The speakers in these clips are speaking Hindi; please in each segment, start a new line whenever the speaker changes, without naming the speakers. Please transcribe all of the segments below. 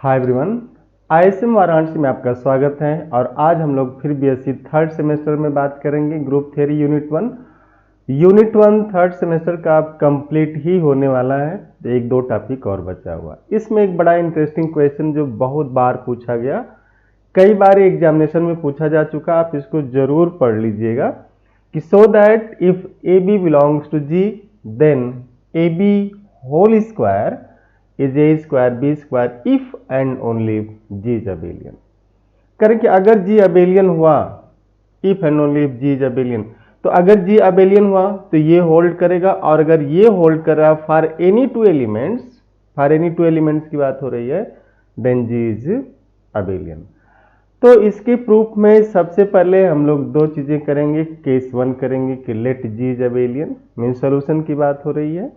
हाय एवरीवन, आईएसएम वाराणसी में आपका स्वागत है। और आज हम लोग फिर बीएससी थर्ड सेमेस्टर में बात करेंगे। Group theory unit one third semester का अब कंप्लीट ही होने वाला है। एक दो टॉपिक और बचा हुआ। इसमें एक बड़ा इंटरेस्टिंग क्वेश्चन जो बहुत बार पूछा गया, कई बार एग्जामिनेशन में पूछा जा चुका, आप इसको जरूर पढ़ लीजिएगा कि so that if A B belongs to G then A B whole square is A square B square if and only G is abelian. करें कि अगर जी अबेलियन हुआ, if and only if G is abelian, तो अगर जी अबेलियन हुआ तो ये होल्ड करेगा, और अगर ये होल्ड कर रहा फॉर एनी टू एलिमेंट्स की बात हो रही है, देन जी इज अबेलियन। तो इसके प्रूफ में सबसे पहले हम लोग दो चीजें करेंगे। केस वन करेंगे कि let G is abelian, mean solution की बात हो रही है।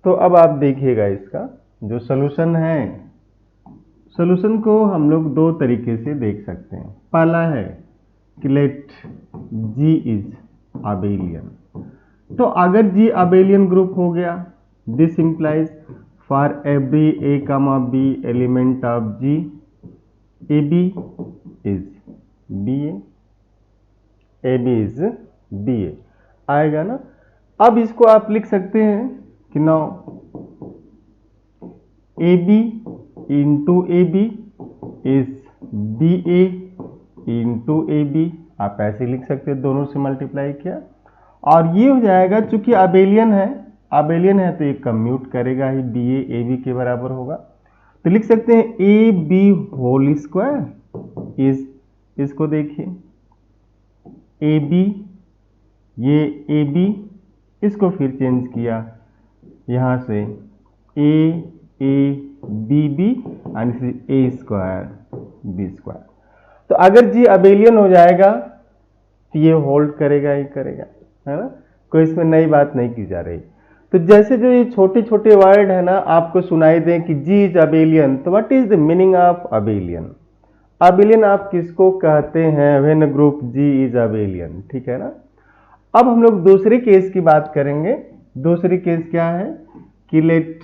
तो अब आप देखिएगा, इसका जो सोल्यूशन है, सोल्यूशन को हम लोग दो तरीके से देख सकते हैं। पहला है कि लेट जी इज अबेलियन। तो अगर जी अबेलियन ग्रुप हो गया, this implies for every a comma b element of G a B is b A B is b a आएगा ना। अब इसको आप लिख सकते हैं कि now a b into a B is b a into a b, आप ऐसे लिख सकते हैं, दोनों से मल्टीप्लाई किया और ये हो जाएगा। चूंकि अबेलियन है तो ये कम्यूट करेगा ही, बी ए बी के बराबर होगा। तो लिख सकते हैं A B whole square is, इसको देखिए ए बी, ये ए बी, इसको फिर चेंज किया यहां से A B B and A square B square. तो अगर जी अबेलियन हो जाएगा तो ये होल्ड करेगा ही करेगा, है ना। कोई इसमें नई बात नहीं की जा रही। तो जैसे जो ये छोटे छोटे वर्ड है ना, आपको सुनाई दें कि जी इज अबेलियन, तो what is the meaning of abelian? Abelian आप किसको कहते हैं? When group G is abelian, ठीक है ना। अब हम लोग दूसरे केस की बात करेंगे। दूसरी केस क्या है कि let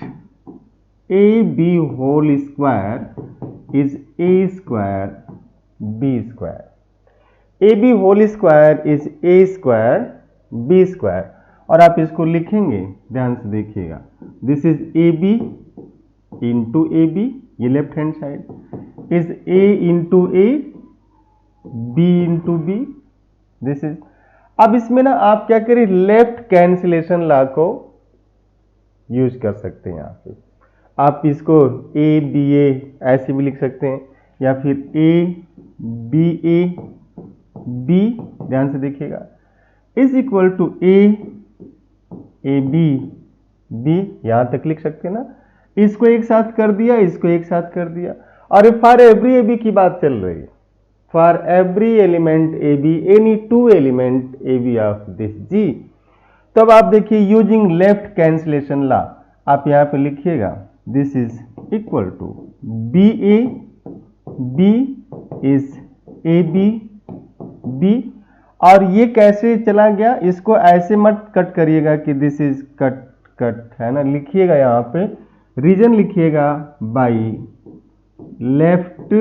a B whole square is A square B square. A B whole square is A square B square, और आप इसको लिखेंगे, ध्यान से देखिएगा, this is A b into a B, ये left hand side is a into a b into b, this is. अब इसमें ना आप क्या करें, लेफ्ट कैंसिलेशन लॉ को यूज कर सकते हैं। यहाँ पे आप इसको ए बी ए ऐसे भी लिख सकते हैं, या फिर ए बी ए बी, ध्यान से देखिएगा, is equal to A B B, यहां तक लिख सकते हैं ना। इसको एक साथ कर दिया, इसको एक साथ कर दिया, और फॉर एवरी ए बी की बात चल रही है। For every element a b, any two element a b of this G. तब आप देखिए, यूजिंग लेफ्ट कैंसिलेशन लॉ, आप यहां पे लिखिएगा this is equal to B A B is A B B, और ये कैसे चला गया, इसको ऐसे मत कट करिएगा कि दिस इज कट कट, है ना। लिखिएगा यहां पे, रीजन लिखिएगा by left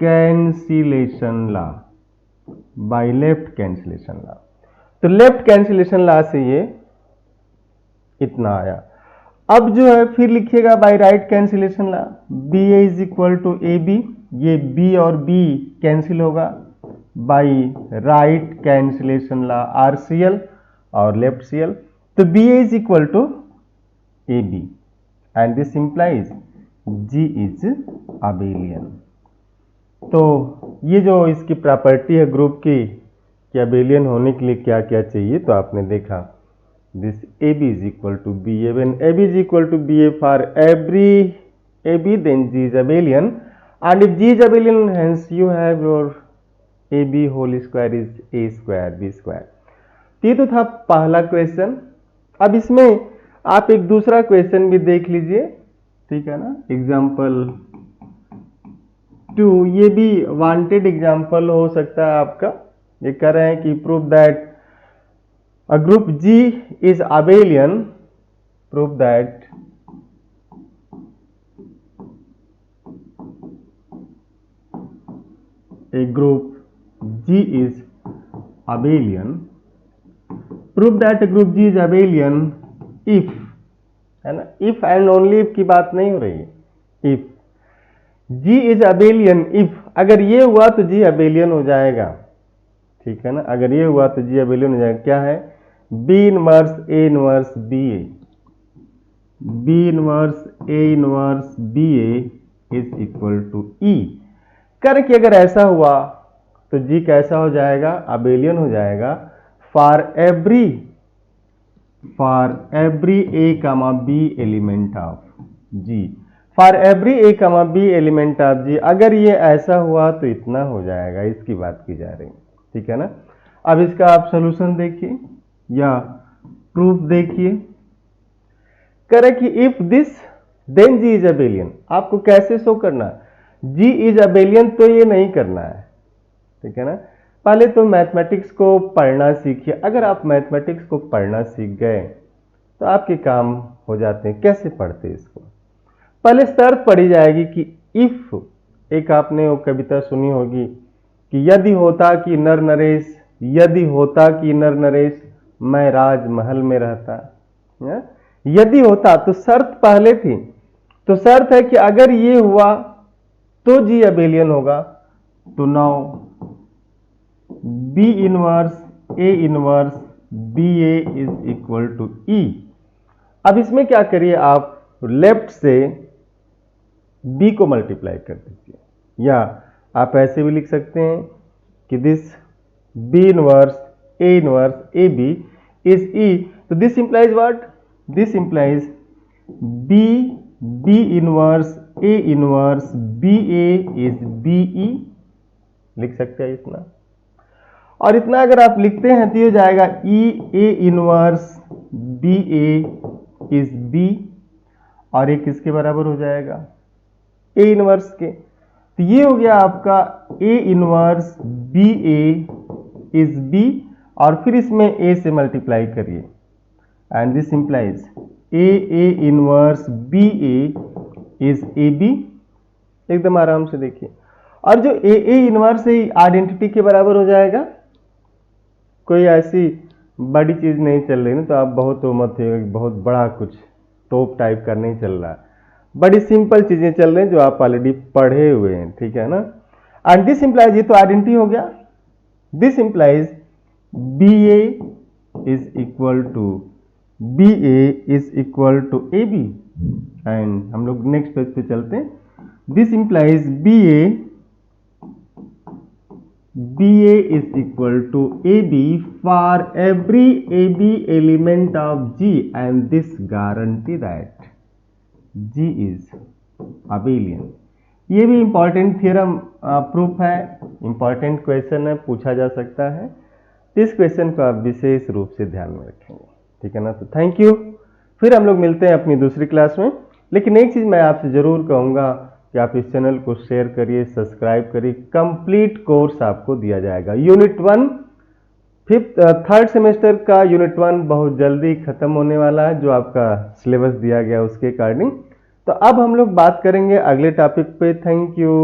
cancellation law, by left cancellation law. तो लेफ्ट कैंसिलेशन लॉ से ये इतना आया। अब जो है फिर लिखिएगा by right cancellation law, B A is equal to A B, ये बी और बी कैंसिल होगा by right cancellation law, R C L और लेफ्ट सी एल। तो B A is equal to A B and this implies G is abelian. तो ये जो इसकी प्रॉपर्टी है ग्रुप की कि अबेलियन होने के लिए क्या क्या चाहिए, तो आपने देखा this AB is equal to BA. When AB is equal to BA for every AB, then G is abelian, and if G is abelian, hence you have your AB whole square is A square B square. ये तो था पहला क्वेश्चन। अब इसमें आप एक दूसरा क्वेश्चन भी देख लीजिए, ठीक है ना। एग्जाम्पल 2, ये भी वांटेड एग्जाम्पल हो सकता है आपका। ये कह रहे हैं कि prove that a group G is abelian, prove that a group G is abelian, prove that a group G is abelian if, है ना, if and only if की बात नहीं हो रही है, if G is abelian if, अगर ये हुआ तो G abelian हो जाएगा, ठीक है ना, अगर ये हुआ तो G abelian हो जाएगा। क्या है? B inverse A inverse BA, B inverse A inverse BA is equal to E। कर कि अगर ऐसा हुआ तो G कैसा हो जाएगा? अबेलियन हो जाएगा for every A comma B element of G, for every A comma B element of G। अगर ये ऐसा हुआ तो इतना हो जाएगा, इसकी बात की जा रही है, ठीक है ना। अब इसका आप सोल्यूशन देखिए या प्रूफ देखिए। करे कि if this then G is abelian, आपको कैसे शो करना है? G इज अबेलियन तो ये नहीं करना है, ठीक है ना। पहले तो मैथमेटिक्स को पढ़ना सीखिए। अगर आप मैथमेटिक्स को पढ़ना सीख गए तो आपके काम हो जाते हैं। कैसे पढ़ते हैं इसको? पहले शर्त पढ़ी जाएगी कि इफ, एक आपने वो कविता सुनी होगी कि यदि होता कि नर नरेश, यदि होता कि नर नरेश मैं राजमहल में रहता, है? यदि होता तो शर्त पहले थी, तो शर्त है कि अगर ये हुआ तो G अबेलियन होगा। तो now B inverse A inverse BA is equal to E। अब इसमें क्या करिए, आप लेफ्ट से B को मल्टीप्लाई कर दीजिए, या आप ऐसे भी लिख सकते हैं कि this B inverse A inverse AB is E। तो this implies what? This implies B inverse A inverse BA is BE। लिख सकते हैं इतना, और इतना अगर आप लिखते हैं तो ये हो जाएगा E A inverse BA is B, और एक किसके बराबर हो जाएगा? A इनवर्स के। तो ये हो गया आपका A inverse BA is B, और फिर इसमें A से मल्टीप्लाई करिए, and this implies A inverse BA is AB। एकदम आराम से देखिए, और जो A इनवर्स है आइडेंटिटी के बराबर हो जाएगा। कोई ऐसी बड़ी चीज नहीं चल रही ना, तो आप बहुत मत होगा कि बहुत बड़ा कुछ टॉप टाइप का नहीं चल रहा, बड़ी सिंपल चीजें चल रही हैं जो आप ऑलरेडी पढ़े हुए हैं, ठीक है ना। एंड दिस इंप्लाइज, ये तो आइडेंटिटी हो गया, this implies BA is equal to AB। And हम लोग नेक्स्ट पेज पे चलते हैं। This implies BA is equal to AB for every AB element of G, and this guarantee that G is abelian. ये भी इंपॉर्टेंट थ्योरम प्रूफ है, इंपॉर्टेंट क्वेश्चन है, पूछा जा सकता है। इस क्वेश्चन को आप विशेष रूप से ध्यान में रखेंगे, ठीक है ना। तो थैंक यू, फिर हम लोग मिलते हैं अपनी दूसरी क्लास में। लेकिन एक चीज मैं आपसे जरूर कहूंगा कि आप इस चैनल को शेयर करिए, सब्सक्राइब करिए। कंप्लीट कोर्स आपको दिया जाएगा। यूनिट 1 थर्ड सेमेस्टर का यूनिट 1 बहुत जल्दी खत्म होने वाला है, जो आपका सिलेबस दिया गया उसके अकॉर्डिंग। तो अब हम लोग बात करेंगे अगले टॉपिक पे। Thank you.